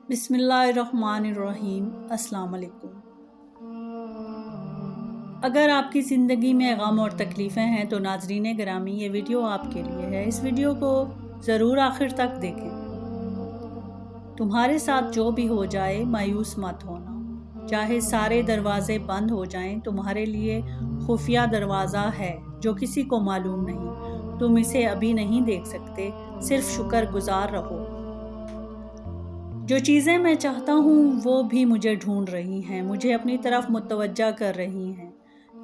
بسم اللہ الرحمن الرحیم۔ السلام علیکم۔ اگر آپ کی زندگی میں غم اور تکلیفیں ہیں تو ناظرین گرامی، یہ ویڈیو آپ کے لیے ہے۔ اس ویڈیو کو ضرور آخر تک دیکھیں۔ تمہارے ساتھ جو بھی ہو جائے مایوس مت ہونا، چاہے سارے دروازے بند ہو جائیں، تمہارے لیے خفیہ دروازہ ہے جو کسی کو معلوم نہیں۔ تم اسے ابھی نہیں دیکھ سکتے، صرف شکر گزار رہو۔ جو چیزیں میں چاہتا ہوں وہ بھی مجھے ڈھونڈ رہی ہیں، مجھے اپنی طرف متوجہ کر رہی ہیں،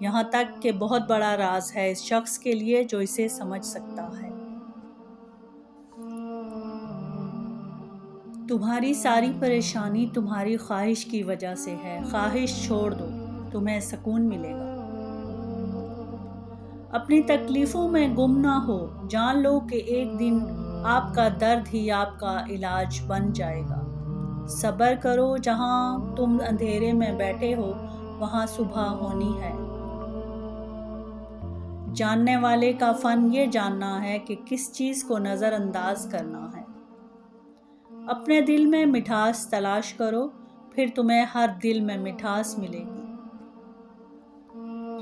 یہاں تک کہ بہت بڑا راز ہے اس شخص کے لیے جو اسے سمجھ سکتا ہے۔ تمہاری ساری پریشانی تمہاری خواہش کی وجہ سے ہے، خواہش چھوڑ دو، تمہیں سکون ملے گا۔ اپنی تکلیفوں میں گم نہ ہو، جان لو کہ ایک دن آپ کا درد ہی آپ کا علاج بن جائے گا۔ صبر کرو، جہاں تم اندھیرے میں بیٹھے ہو وہاں صبح ہونی ہے۔ جاننے والے کا فن یہ جاننا ہے کہ کس چیز کو نظر انداز کرنا ہے۔ اپنے دل میں مٹھاس تلاش کرو، پھر تمہیں ہر دل میں مٹھاس ملے گی۔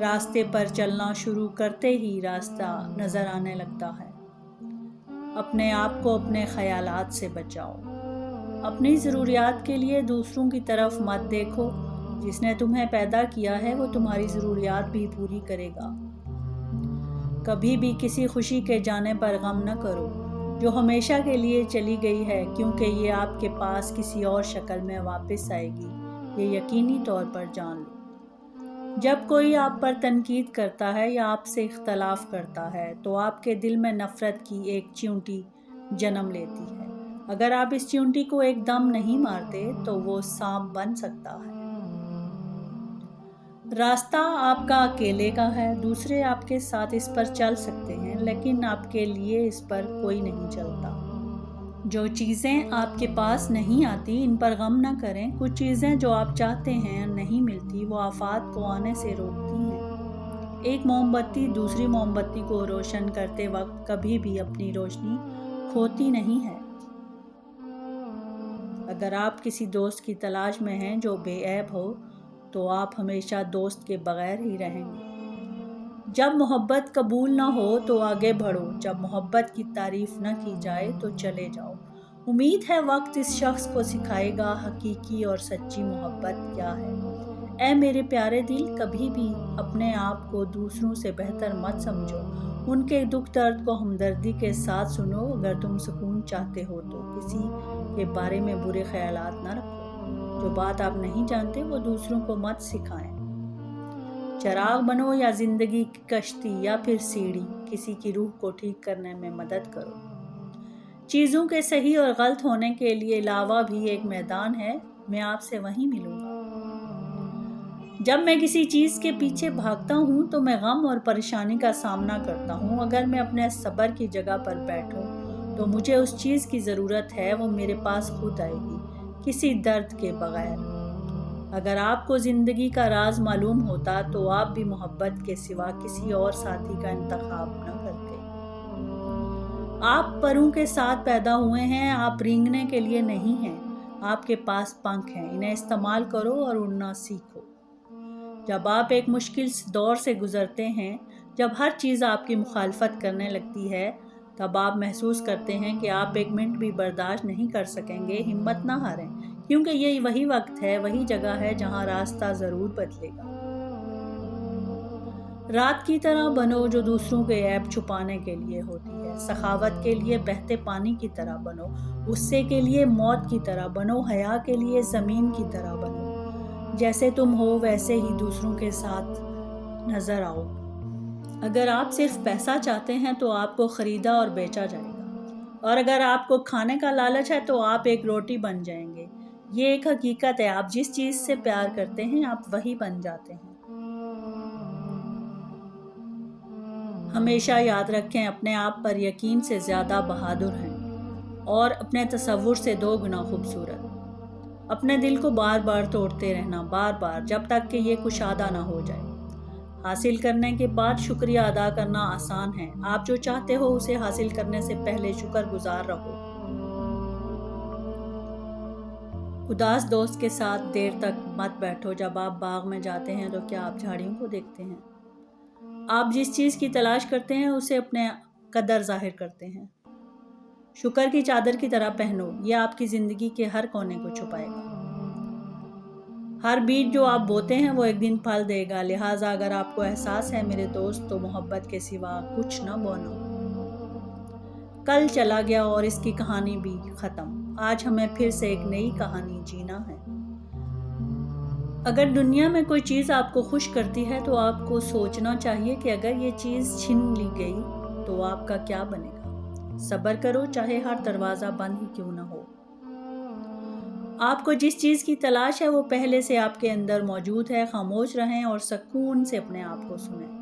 راستے پر چلنا شروع کرتے ہی راستہ نظر آنے لگتا ہے۔ اپنے آپ کو اپنے خیالات سے بچاؤ۔ اپنی ضروریات کے لیے دوسروں کی طرف مت دیکھو، جس نے تمہیں پیدا کیا ہے وہ تمہاری ضروریات بھی پوری کرے گا۔ کبھی بھی کسی خوشی کے جانے پر غم نہ کرو جو ہمیشہ کے لیے چلی گئی ہے، کیونکہ یہ آپ کے پاس کسی اور شکل میں واپس آئے گی، یہ یقینی طور پر جان لو۔ جب کوئی آپ پر تنقید کرتا ہے یا آپ سے اختلاف کرتا ہے تو آپ کے دل میں نفرت کی ایک چیونٹی جنم لیتی ہے۔ اگر آپ اس چیونٹی کو ایک دم نہیں مارتے تو وہ سانپ بن سکتا ہے۔ راستہ آپ کا اکیلے کا ہے، دوسرے آپ کے ساتھ اس پر چل سکتے ہیں، لیکن آپ کے لیے اس پر کوئی نہیں چلتا۔ جو چیزیں آپ کے پاس نہیں آتی ان پر غم نہ کریں۔ کچھ چیزیں جو آپ چاہتے ہیں نہیں ملتی، وہ آفات کو آنے سے روکتی ہیں۔ ایک موم بتی دوسری موم بتی کو روشن کرتے وقت کبھی بھی اپنی روشنی کھوتی نہیں ہے۔ اگر آپ کسی دوست کی تلاش میں ہیں جو بے عیب ہو تو آپ ہمیشہ دوست کے بغیر ہی رہیں گے۔ جب محبت قبول نہ ہو تو آگے بڑھو، جب محبت کی تعریف نہ کی جائے تو چلے جاؤ۔ امید ہے وقت اس شخص کو سکھائے گا حقیقی اور سچی محبت کیا ہے۔ اے میرے پیارے دل، کبھی بھی اپنے آپ کو دوسروں سے بہتر مت سمجھو، ان کے دکھ درد کو ہمدردی کے ساتھ سنو۔ اگر تم سکون چاہتے ہو تو کسی کے بارے میں برے خیالات نہ رکھو۔ جو بات آپ نہیں جانتے وہ دوسروں کو مت سکھائیں۔ چراغ بنو یا زندگی کی کشتی یا پھر سیڑھی، کسی کی روح کو ٹھیک کرنے میں مدد کرو۔ چیزوں کے صحیح اور غلط ہونے کے لیے علاوہ بھی ایک میدان ہے، میں آپ سے وہیں ملوں گا۔ جب میں کسی چیز کے پیچھے بھاگتا ہوں تو میں غم اور پریشانی کا سامنا کرتا ہوں۔ اگر میں اپنے صبر کی جگہ پر بیٹھوں تو مجھے اس چیز کی ضرورت ہے، وہ میرے پاس خود آئے گی، کسی درد کے بغیر۔ اگر آپ کو زندگی کا راز معلوم ہوتا تو آپ بھی محبت کے سوا کسی اور ساتھی کا انتخاب نہ کرتے۔ آپ پروں کے ساتھ پیدا ہوئے ہیں، آپ رینگنے کے لیے نہیں ہیں۔ آپ کے پاس پنکھ ہیں، انہیں استعمال کرو اور اڑنا سیکھو۔ جب آپ ایک مشکل دور سے گزرتے ہیں، جب ہر چیز آپ کی مخالفت کرنے لگتی ہے، تب آپ محسوس کرتے ہیں کہ آپ ایک منٹ بھی برداشت نہیں کر سکیں گے۔ ہمت نہ ہاریں، کیونکہ یہ وہی وقت ہے، وہی جگہ ہے جہاں راستہ ضرور بدلے گا۔ رات کی طرح بنو جو دوسروں کے عیب چھپانے کے لیے ہوتی ہے۔ سخاوت کے لیے بہتے پانی کی طرح بنو، غصے کے لیے موت کی طرح بنو، حیا کے لیے زمین کی طرح بنو۔ جیسے تم ہو ویسے ہی دوسروں کے ساتھ نظر آؤ۔ اگر آپ صرف پیسہ چاہتے ہیں تو آپ کو خریدا اور بیچا جائے گا، اور اگر آپ کو کھانے کا لالچ ہے تو آپ ایک روٹی بن جائیں گے۔ یہ ایک حقیقت ہے، آپ جس چیز سے پیار کرتے ہیں آپ وہی بن جاتے ہیں۔ ہمیشہ یاد رکھیں، اپنے آپ پر یقین سے زیادہ بہادر ہیں اور اپنے تصور سے 2 گنا خوبصورت۔ اپنے دل کو بار بار توڑتے رہنا، بار بار، جب تک کہ یہ کشادہ نہ ہو جائے۔ حاصل کرنے کے بعد شکریہ ادا کرنا آسان ہے۔ آپ جو چاہتے ہو اسے حاصل کرنے سے پہلے شکر گزار رہو۔ اداس دوست کے ساتھ دیر تک مت بیٹھو۔ جب آپ باغ میں جاتے ہیں تو کیا آپ جھاڑیوں کو دیکھتے ہیں؟ آپ جس چیز کی تلاش کرتے ہیں اسے اپنے قدر ظاہر کرتے ہیں۔ شکر کی چادر کی طرح پہنو، یہ آپ کی زندگی کے ہر کونے کو چھپائے گا۔ ہر بیج جو آپ بوتے ہیں وہ ایک دن پھل دے گا، لہٰذا اگر آپ کو احساس ہے میرے دوست تو محبت کے سوا کچھ نہ بونا۔ کل چلا گیا اور اس کی کہانی بھی ختم۔ آج ہمیں پھر سے ایک نئی کہانی جینا ہے۔ اگر دنیا میں کوئی چیز آپ کو خوش کرتی ہے تو آپ کو سوچنا چاہیے کہ اگر یہ چیز چھین لی گئی تو آپ کا کیا بنے گا۔ صبر کرو، چاہے ہر دروازہ بند ہی کیوں نہ ہو۔ آپ کو جس چیز کی تلاش ہے وہ پہلے سے آپ کے اندر موجود ہے۔ خاموش رہیں اور سکون سے اپنے آپ کو سنیں۔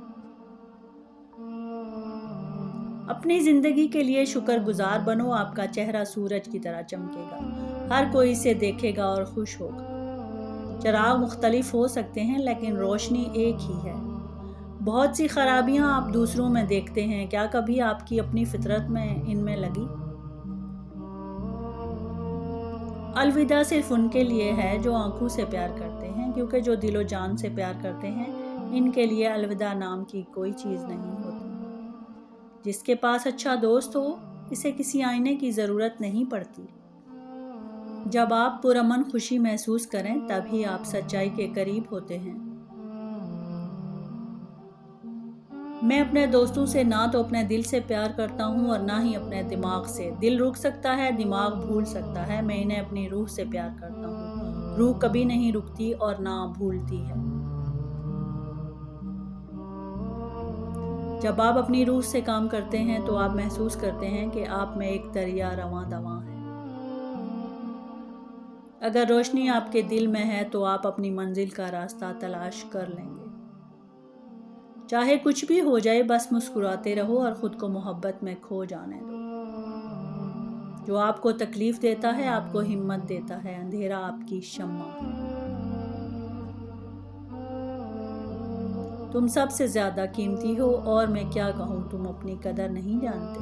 اپنی زندگی کے لیے شکر گزار بنو، آپ کا چہرہ سورج کی طرح چمکے گا، ہر کوئی اسے دیکھے گا اور خوش ہوگا۔ چراغ مختلف ہو سکتے ہیں لیکن روشنی ایک ہی ہے۔ بہت سی خرابیاں آپ دوسروں میں دیکھتے ہیں، کیا کبھی آپ کی اپنی فطرت میں ان میں لگی؟ الوداع صرف ان کے لیے ہے جو آنکھوں سے پیار کرتے ہیں، کیونکہ جو دل و جان سے پیار کرتے ہیں ان کے لیے الوداع نام کی کوئی چیز نہیں ہوتی۔ جس کے پاس اچھا دوست ہو اسے کسی آئینے کی ضرورت نہیں پڑتی۔ جب آپ پرامن خوشی محسوس کریں تبھی آپ سچائی کے قریب ہوتے ہیں۔ میں اپنے دوستوں سے نہ تو اپنے دل سے پیار کرتا ہوں اور نہ ہی اپنے دماغ سے۔ دل رک سکتا ہے، دماغ بھول سکتا ہے، میں انہیں اپنی روح سے پیار کرتا ہوں۔ روح کبھی نہیں رکتی اور نہ بھولتی ہے۔ جب آپ اپنی روح سے کام کرتے ہیں تو آپ محسوس کرتے ہیں کہ آپ میں ایک دریا رواں دواں ہے۔ اگر روشنی آپ کے دل میں ہے تو آپ اپنی منزل کا راستہ تلاش کر لیں گے۔ چاہے کچھ بھی ہو جائے بس مسکراتے رہو اور خود کو محبت میں کھو جانے دو۔ جو آپ کو تکلیف دیتا ہے آپ کو ہمت دیتا ہے، اندھیرا آپ کی شمع ہے۔ تم سب سے زیادہ قیمتی ہو اور میں کیا کہوں، تم اپنی قدر نہیں جانتے۔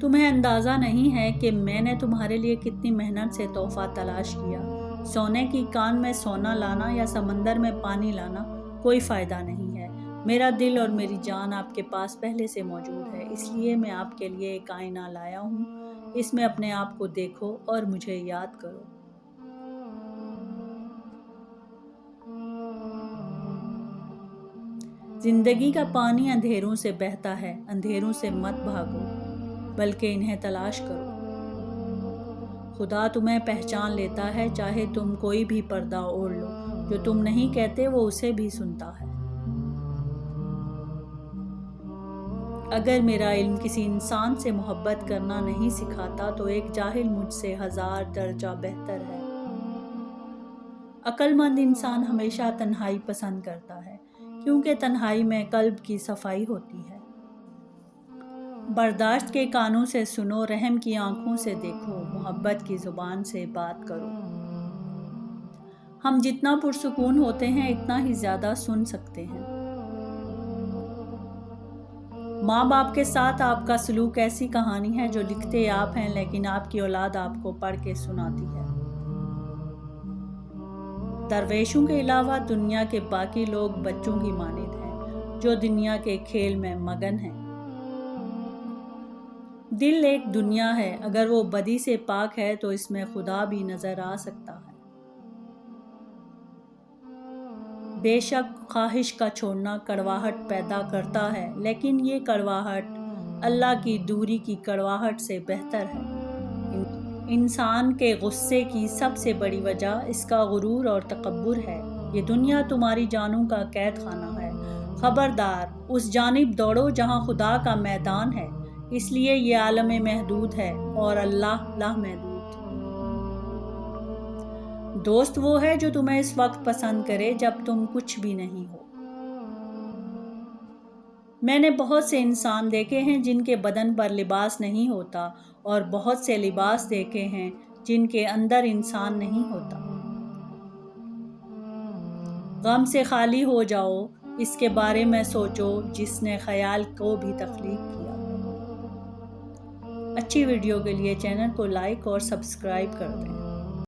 تمہیں اندازہ نہیں ہے کہ میں نے تمہارے لیے کتنی محنت سے تحفہ تلاش کیا۔ سونے کی کان میں سونا لانا یا سمندر میں پانی لانا کوئی فائدہ نہیں ہے۔ میرا دل اور میری جان آپ کے پاس پہلے سے موجود ہے، اس لیے میں آپ کے لیے ایک آئینہ لایا ہوں۔ اس میں اپنے آپ کو دیکھو اور مجھے یاد کرو۔ زندگی کا پانی اندھیروں سے بہتا ہے، اندھیروں سے مت بھاگو بلکہ انہیں تلاش کرو۔ خدا تمہیں پہچان لیتا ہے، چاہے تم کوئی بھی پردہ اوڑھ لو، جو تم نہیں کہتے وہ اسے بھی سنتا ہے۔ اگر میرا علم کسی انسان سے محبت کرنا نہیں سکھاتا تو ایک جاہل مجھ سے 1000 درجہ بہتر ہے۔ عقل مند انسان ہمیشہ تنہائی پسند کرتا ہے، کیونکہ تنہائی میں قلب کی صفائی ہوتی ہے۔ برداشت کے کانوں سے سنو، رحم کی آنکھوں سے دیکھو، محبت کی زبان سے بات کرو۔ ہم جتنا پرسکون ہوتے ہیں اتنا ہی زیادہ سن سکتے ہیں۔ ماں باپ کے ساتھ آپ کا سلوک ایسی کہانی ہے جو لکھتے آپ ہیں لیکن آپ کی اولاد آپ کو پڑھ کے سناتی ہے۔ درویشوں کے علاوہ دنیا کے باقی لوگ بچوں کی مانند ہیں جو دنیا کے کھیل میں مگن ہیں۔ دل ایک دنیا ہے، اگر وہ بدی سے پاک ہے تو اس میں خدا بھی نظر آ سکتا ہے۔ بے شک خواہش کا چھوڑنا کڑواہٹ پیدا کرتا ہے، لیکن یہ کڑواہٹ اللہ کی دوری کی کڑواہٹ سے بہتر ہے۔ انسان کے غصے کی سب سے بڑی وجہ اس کا غرور اور تکبر ہے۔ یہ دنیا تمہاری جانوں کا قید خانہ ہے، خبردار اس جانب دوڑو جہاں خدا کا میدان ہے، اس لیے یہ عالم محدود ہے اور اللہ لامحدود۔ دوست وہ ہے جو تمہیں اس وقت پسند کرے جب تم کچھ بھی نہیں ہو۔ میں نے بہت سے انسان دیکھے ہیں جن کے بدن پر لباس نہیں ہوتا اور بہت سے لباس دیکھے ہیں جن کے اندر انسان نہیں ہوتا۔ غم سے خالی ہو جاؤ، اس کے بارے میں سوچو جس نے خیال کو بھی تخلیق کیا۔ اچھی ویڈیو کے لیے چینل کو لائک اور سبسکرائب کر دیں۔